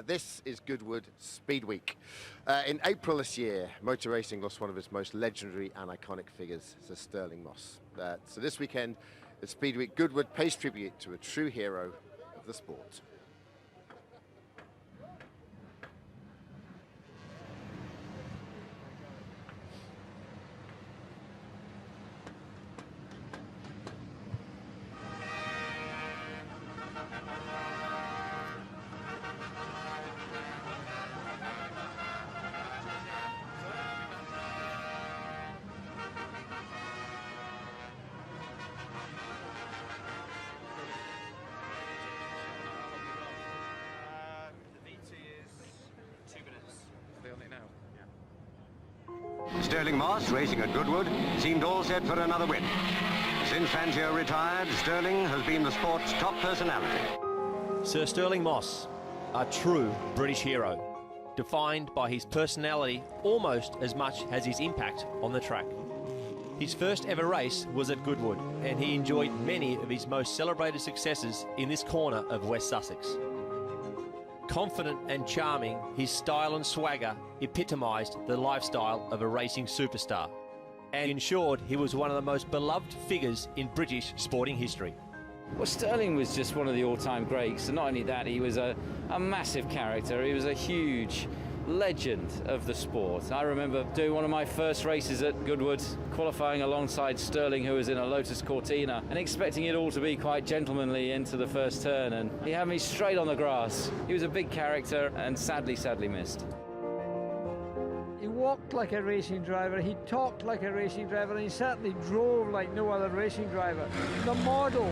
This is Goodwood Speed Week. In April this year, motor racing lost one of its most legendary and iconic figures, Sir Stirling Moss. So this weekend at Speed Week, Goodwood pays tribute to a true hero of the sport. Stirling Moss, racing at Goodwood, seemed all set for another win. Since Fangio retired, Stirling has been the sport's top personality. Sir Stirling Moss, a true British hero, defined by his personality almost as much as his impact on the track. His first ever race was at Goodwood, and he enjoyed many of his most celebrated successes in this corner of West Sussex. Confident and charming, his style and swagger epitomised the lifestyle of a racing superstar and ensured he was one of the most beloved figures in British sporting history. Well, Stirling was just one of the all-time greats, and not only that, he was a massive character. He was a huge legend of the sport. I remember doing one of my first races at Goodwood, qualifying alongside Stirling, who was in a Lotus Cortina, and expecting it all to be quite gentlemanly into the first turn, and he had me straight on the grass. He was a big character and sadly missed. He walked like a racing driver, he talked like a racing driver, and he certainly drove like no other racing driver. The model,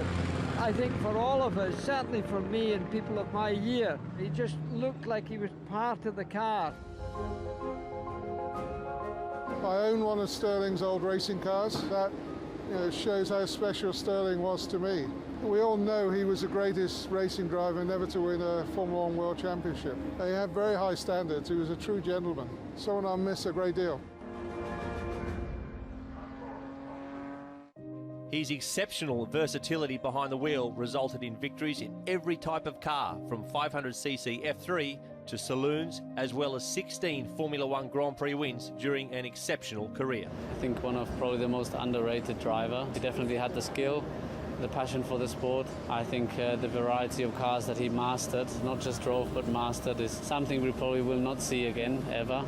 I think, for all of us, certainly for me and people of my year, he just looked like he was part of the car. I own one of Stirling's old racing cars. That shows how special Stirling was to me. We all know he was the greatest racing driver never to win a Formula One World Championship. He had very high standards. He was a true gentleman. Someone I miss a great deal. His exceptional versatility behind the wheel resulted in victories in every type of car, from 500cc F3 to saloons, as well as 16 Formula One Grand Prix wins during an exceptional career. I think one of probably the most underrated driver. He definitely had the skill, the passion for the sport. I think the variety of cars that he mastered, not just drove but mastered, is something we probably will not see again, ever.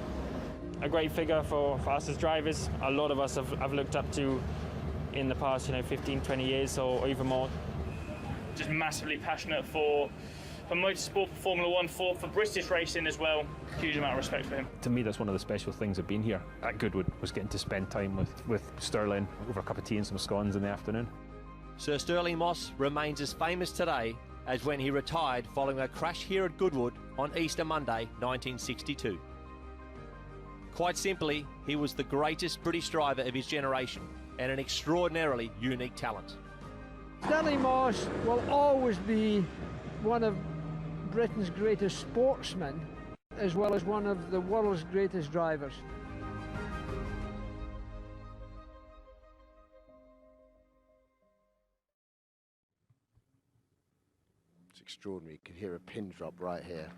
A great figure for us as drivers. A lot of us have looked up to in the past, 15, 20 years or even more. Just massively passionate for motorsport, for Formula One, for British racing as well. Huge amount of respect for him. To me, that's one of the special things of being here at Goodwood, was getting to spend time with Stirling over a cup of tea and some scones in the afternoon. Sir Stirling Moss remains as famous today as when he retired following a crash here at Goodwood on Easter Monday 1962. Quite simply, he was the greatest British driver of his generation and an extraordinarily unique talent. Stirling Moss will always be one of Britain's greatest sportsmen, as well as one of the world's greatest drivers. It's extraordinary. You can hear a pin drop right here.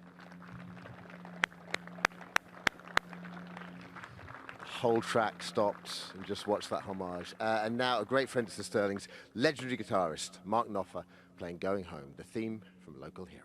Whole track stopped and just watched that homage. And now a great friend to Stirling's legendary guitarist, Mark Knopfler, playing Going Home, the theme from Local Hero.